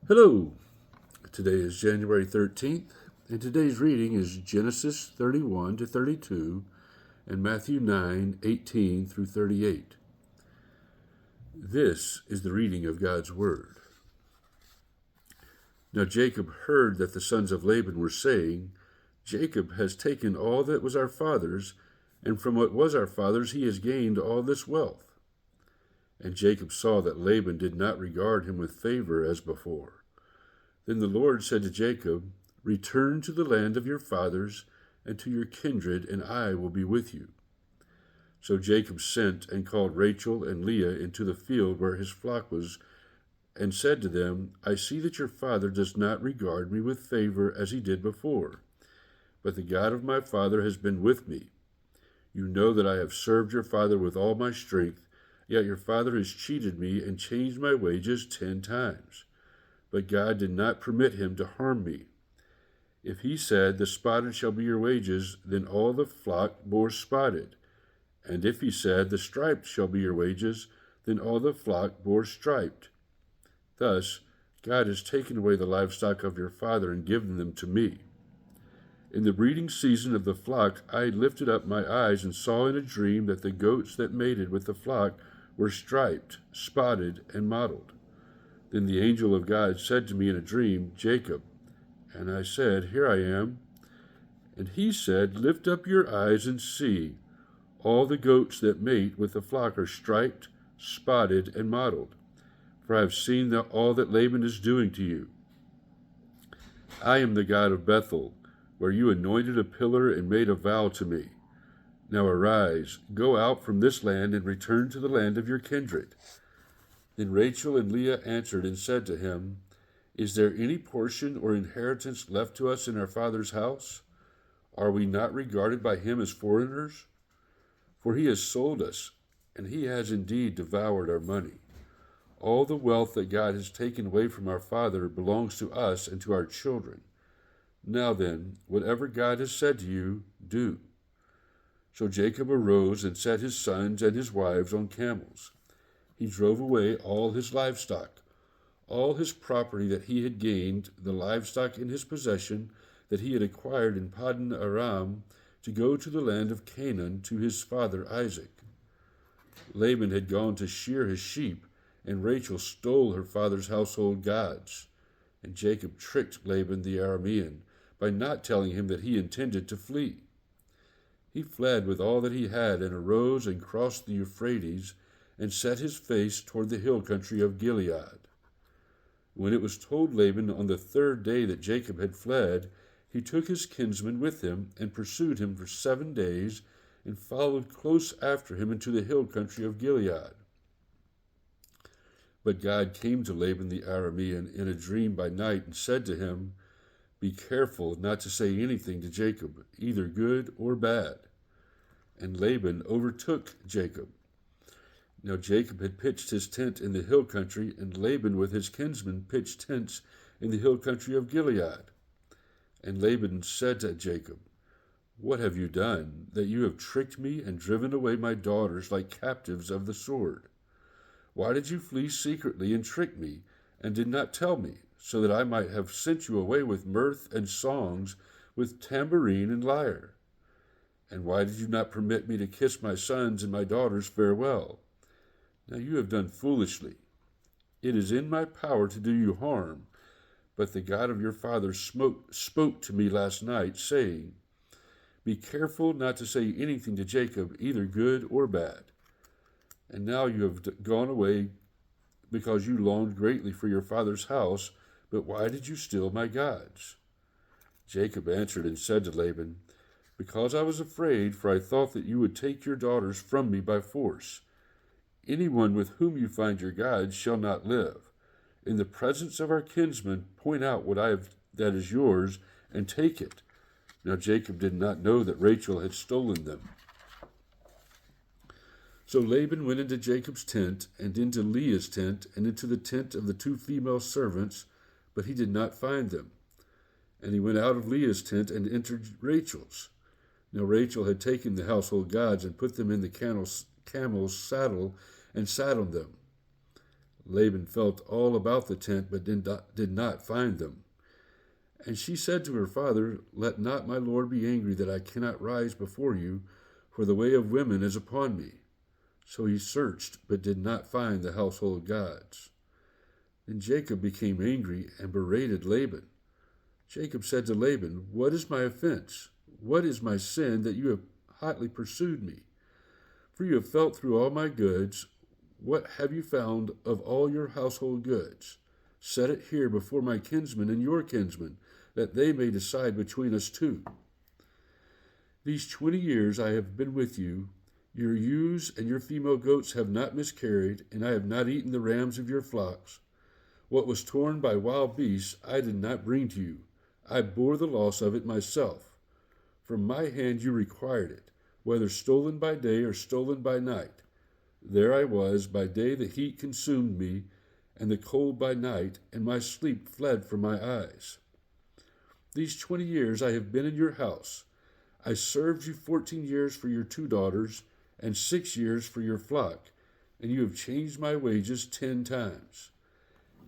Hello, today is January 13th, and today's reading is Genesis 31 to 32 and Matthew 9:18 through 38. This is the reading of God's Word. Now Jacob heard that the sons of Laban were saying, Jacob has taken all that was our father's, and from what was our father's he has gained all this wealth. And Jacob saw that Laban did not regard him with favor as before. Then the Lord said to Jacob, Return to the land of your fathers and to your kindred, and I will be with you. So Jacob sent and called Rachel and Leah into the field where his flock was, and said to them, I see that your father does not regard me with favor as he did before, but the God of my father has been with me. You know that I have served your father with all my strength, yet your father has cheated me and changed my wages 10 times. But God did not permit him to harm me. If he said, The spotted shall be your wages, then all the flock bore spotted. And if he said, The striped shall be your wages, then all the flock bore striped. Thus, God has taken away the livestock of your father and given them to me. In the breeding season of the flock, I lifted up my eyes and saw in a dream that the goats that mated with the flock were striped, spotted, and mottled. Then the angel of God said to me in a dream, Jacob. And I said, Here I am. And he said, Lift up your eyes and see. All the goats that mate with the flock are striped, spotted, and mottled. For I have seen all that Laban is doing to you. I am the God of Bethel, where you anointed a pillar and made a vow to me. Now arise, go out from this land and return to the land of your kindred. Then Rachel and Leah answered and said to him, Is there any portion or inheritance left to us in our father's house? Are we not regarded by him as foreigners? For he has sold us, and he has indeed devoured our money. All the wealth that God has taken away from our father belongs to us and to our children. Now then, whatever God has said to you, do. So Jacob arose and set his sons and his wives on camels. He drove away all his livestock, all his property that he had gained, the livestock in his possession that he had acquired in Paddan Aram, to go to the land of Canaan to his father Isaac. Laban had gone to shear his sheep, and Rachel stole her father's household gods. And Jacob tricked Laban the Aramean by not telling him that he intended to flee. He fled with all that he had and arose and crossed the Euphrates and set his face toward the hill country of Gilead. When it was told Laban on the 3rd day that Jacob had fled, he took his kinsman with him and pursued him for 7 days and followed close after him into the hill country of Gilead. But God came to Laban the Aramean in a dream by night and said to him, Be careful not to say anything to Jacob, either good or bad. And Laban overtook Jacob. Now Jacob had pitched his tent in the hill country, and Laban with his kinsmen pitched tents in the hill country of Gilead. And Laban said to Jacob, What have you done, that you have tricked me and driven away my daughters like captives of the sword? Why did you flee secretly and trick me, and did not tell me, so that I might have sent you away with mirth and songs, with tambourine and lyre? And why did you not permit me to kiss my sons and my daughters farewell? Now you have done foolishly. It is in my power to do you harm, but the God of your father spoke to me last night, saying, Be careful not to say anything to Jacob, either good or bad. And now you have gone away because you longed greatly for your father's house, but why did you steal my gods? Jacob answered and said to Laban, Because I was afraid, for I thought that you would take your daughters from me by force. Anyone with whom you find your gods shall not live. In the presence of our kinsmen, point out what I have that is yours, and take it. Now Jacob did not know that Rachel had stolen them. So Laban went into Jacob's tent, and into Leah's tent, and into the tent of the 2 female servants, but he did not find them. And he went out of Leah's tent and entered Rachel's. Now Rachel had taken the household gods and put them in the camel's saddle and sat on them. Laban felt all about the tent, but did not find them. And she said to her father, "Let not my lord be angry that I cannot rise before you, for the way of women is upon me." So he searched, but did not find the household gods. Then Jacob became angry and berated Laban. Jacob said to Laban, "What is my offense? What is my sin that you have hotly pursued me? For you have felt through all my goods. What have you found of all your household goods? Set it here before my kinsmen and your kinsmen, that they may decide between us two. These 20 years I have been with you. Your ewes and your female goats have not miscarried, and I have not eaten the rams of your flocks. What was torn by wild beasts I did not bring to you. I bore the loss of it myself. From my hand you required it, whether stolen by day or stolen by night. There I was, by day the heat consumed me, and the cold by night, and my sleep fled from my eyes. These 20 years I have been in your house. I served you 14 years for your 2 daughters, and 6 years for your flock, and you have changed my wages 10 times.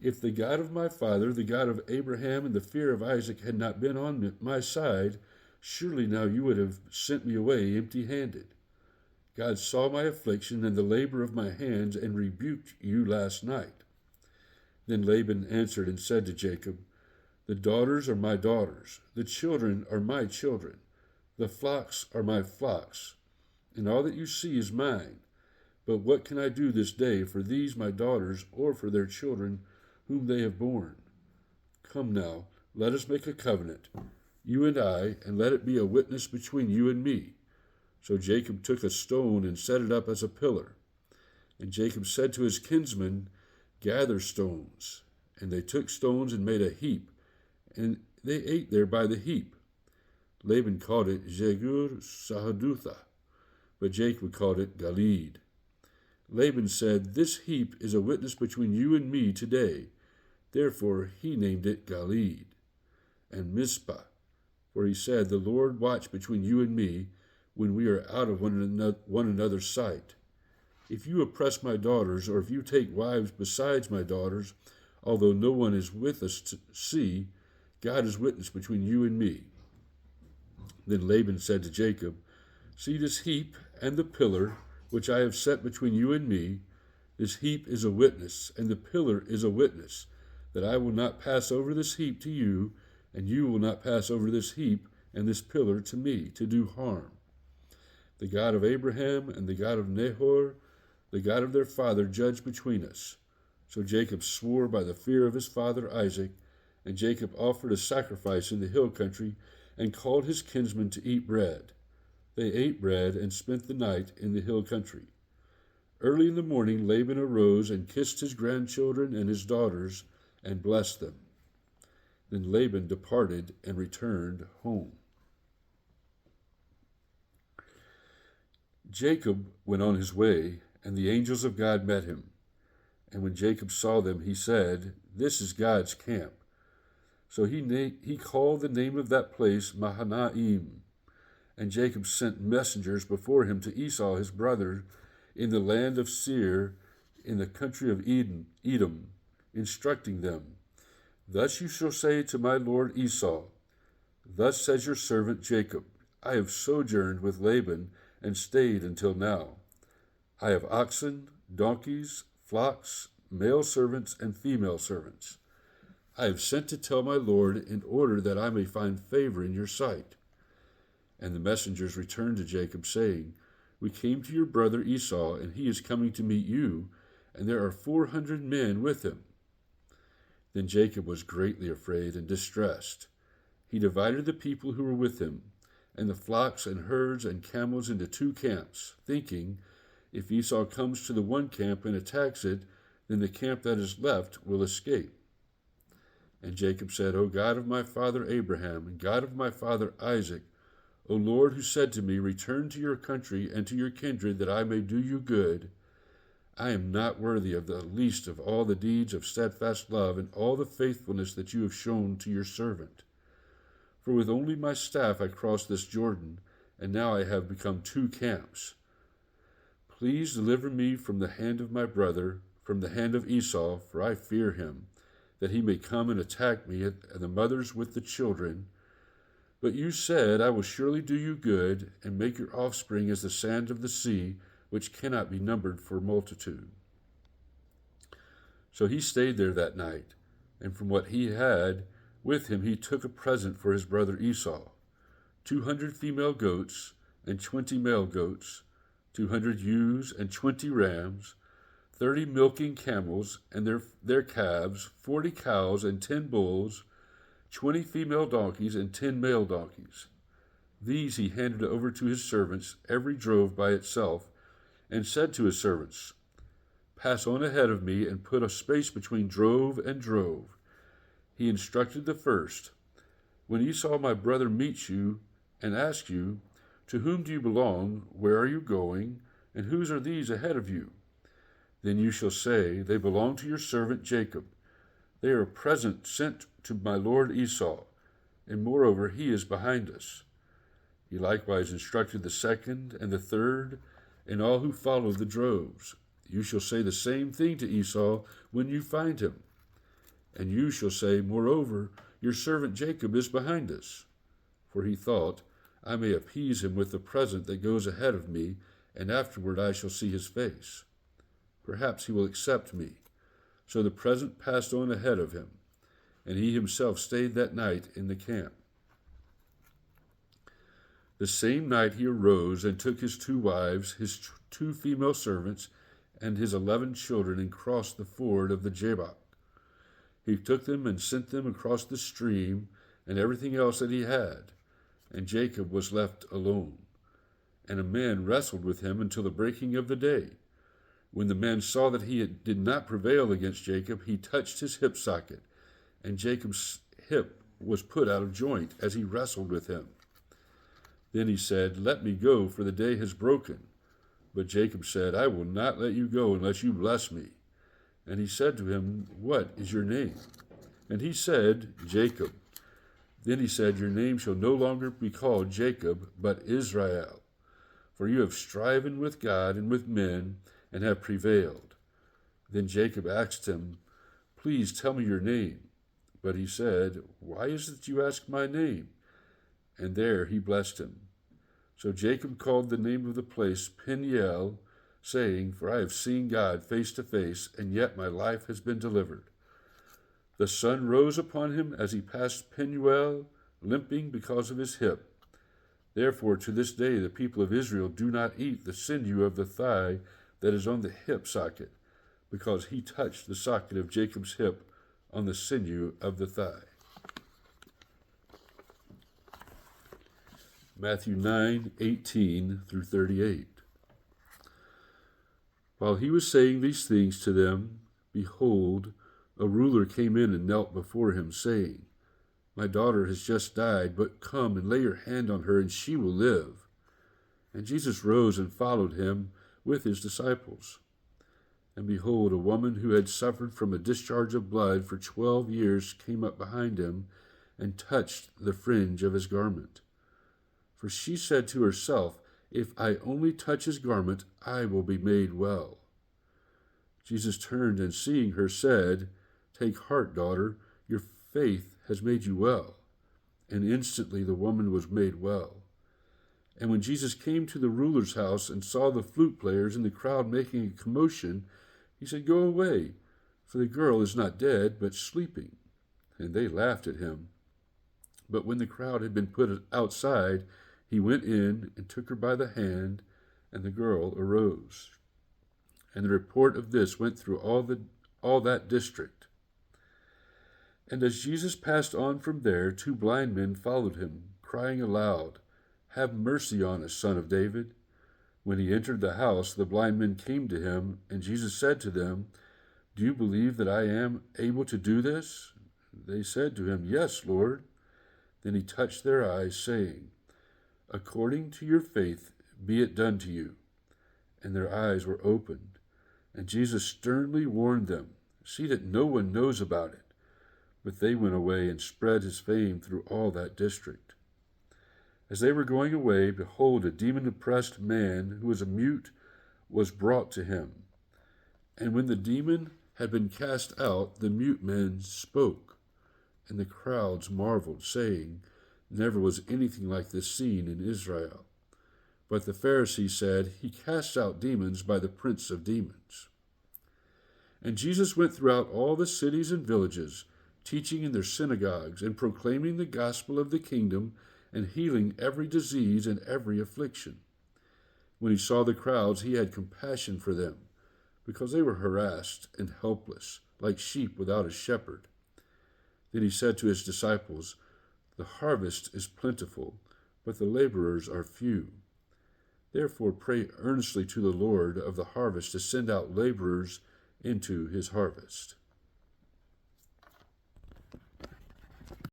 If the God of my father, the God of Abraham, and the fear of Isaac had not been on my side, surely now you would have sent me away empty-handed. God saw my affliction and the labor of my hands, and rebuked you last night." Then Laban answered and said to Jacob, "The daughters are my daughters, the children are my children, the flocks are my flocks, and all that you see is mine. But what can I do this day for these my daughters, or for their children whom they have borne? Come now, let us make a covenant, you and I, and let it be a witness between you and me." So Jacob took a stone and set it up as a pillar. And Jacob said to his kinsmen, "Gather stones." And they took stones and made a heap, and they ate there by the heap. Laban called it Jegur Sahadutha, but Jacob called it Galeed. Laban said, "This heap is a witness between you and me today." Therefore he named it Galeed. And Mizpah, for he said, "The Lord watch between you and me, when we are out of one another's sight. If you oppress my daughters, or if you take wives besides my daughters, although no one is with us to see, God is witness between you and me." Then Laban said to Jacob, "See this heap and the pillar which I have set between you and me. This heap is a witness, and the pillar is a witness, that I will not pass over this heap to you, and you will not pass over this heap and this pillar to me, to do harm. The God of Abraham and the God of Nahor, the God of their father, judge between us." So Jacob swore by the fear of his father Isaac, and Jacob offered a sacrifice in the hill country, and called his kinsmen to eat bread. They ate bread and spent the night in the hill country. Early in the morning Laban arose and kissed his grandchildren and his daughters, and blessed them. Then Laban departed and returned home. Jacob went on his way, and the angels of God met him. And when Jacob saw them, he said, "This is God's camp." So he called the name of that place Mahanaim. And Jacob sent messengers before him to Esau his brother in the land of Seir, in the country of Edom, instructing them, "Thus you shall say to my lord Esau, Thus says your servant Jacob, I have sojourned with Laban and stayed until now. I have oxen, donkeys, flocks, male servants, and female servants. I have sent to tell my lord in order that I may find favor in your sight." And the messengers returned to Jacob, saying, "We came to your brother Esau, and he is coming to meet you, and there are 400 men with him." Then Jacob was greatly afraid and distressed. He divided the people who were with him, and the flocks and herds and camels into 2 camps, thinking, if Esau comes to the one camp and attacks it, then the camp that is left will escape. And Jacob said, "O God of my father Abraham, and God of my father Isaac, O Lord, who said to me, Return to your country and to your kindred, that I may do you good, I am not worthy of the least of all the deeds of steadfast love and all the faithfulness that you have shown to your servant. For with only my staff I crossed this Jordan, and now I have become 2 camps. Please deliver me from the hand of my brother, from the hand of Esau, for I fear him, that he may come and attack me, and the mothers with the children. But you said, I will surely do you good, and make your offspring as the sand of the sea, which cannot be numbered for multitude. So he stayed there that night, and from what he had with him he took a present for his brother Esau, 200 female goats and 20 male goats, 200 ewes and 20 rams, 30 milking camels and their calves, 40 cows and 10 bulls, 20 female donkeys and 10 male donkeys. These he handed over to his servants, every drove by itself, and said to his servants, Pass on ahead of me and put a space between drove and drove. He instructed the first, When Esau my brother meets you and asks you, To whom do you belong? Where are you going? And whose are these ahead of you? Then you shall say, They belong to your servant Jacob. They are a present sent to my lord Esau, and moreover he is behind us. He likewise instructed the second and the third, and all who followed the droves. You shall say the same thing to Esau when you find him. And you shall say, Moreover, your servant Jacob is behind us. For he thought, I may appease him with the present that goes ahead of me, and afterward I shall see his face. Perhaps he will accept me. So the present passed on ahead of him, and he himself stayed that night in the camp. The same night he arose and took his 2 wives, his 2 female servants, and his 11 children, and crossed the ford of the Jabbok. He took them and sent them across the stream, and everything else that he had. And Jacob was left alone. And a man wrestled with him until the breaking of the day. When the man saw that he did not prevail against Jacob, he touched his hip socket, and Jacob's hip was put out of joint as he wrestled with him. Then he said, Let me go, for the day has broken. But Jacob said, I will not let you go unless you bless me. And he said to him, What is your name? And he said, Jacob. Then he said, Your name shall no longer be called Jacob, but Israel. For you have striven with God and with men, and have prevailed. Then Jacob asked him, Please tell me your name. But he said, Why is it that you ask my name? And there he blessed him. So Jacob called the name of the place Peniel, saying, For I have seen God face to face, and yet my life has been delivered. The sun rose upon him as he passed Penuel, limping because of his hip. Therefore to this day the people of Israel do not eat the sinew of the thigh that is on the hip socket, because he touched the socket of Jacob's hip on the sinew of the thigh. Matthew 9:18 through 38. While he was saying these things to them, behold, a ruler came in and knelt before him, saying, My daughter has just died, but come and lay your hand on her, and she will live. And Jesus rose and followed him with his disciples. And behold, a woman who had suffered from a discharge of blood for 12 years came up behind him and touched the fringe of his garment. For she said to herself, If I only touch his garment, I will be made well. Jesus turned and seeing her said, Take heart, daughter, your faith has made you well. And instantly the woman was made well. And when Jesus came to the ruler's house and saw the flute players and the crowd making a commotion, he said, Go away, for the girl is not dead, but sleeping. And they laughed at him. But when the crowd had been put outside, he went in and took her by the hand, and the girl arose. And the report of this went through all that district. And as Jesus passed on from there, 2 blind men followed him, crying aloud, Have mercy on us, Son of David. When he entered the house, the blind men came to him, and Jesus said to them, Do you believe that I am able to do this? They said to him, Yes, Lord. Then he touched their eyes, saying, According to your faith be it done to you. And their eyes were opened. And Jesus sternly warned them, See that no one knows about it. But they went away and spread his fame through all that district. As they were going away, behold, a demon-oppressed man who was a mute was brought to him. And when the demon had been cast out, the mute man spoke, and the crowds marveled, saying, Never was anything like this seen in Israel. But the Pharisees said, He casts out demons by the prince of demons. And Jesus went throughout all the cities and villages, teaching in their synagogues, and proclaiming the gospel of the kingdom, and healing every disease and every affliction. When he saw the crowds, he had compassion for them, because they were harassed and helpless, like sheep without a shepherd. Then he said to his disciples, The harvest is plentiful, but the laborers are few. Therefore pray earnestly to the Lord of the harvest to send out laborers into his harvest.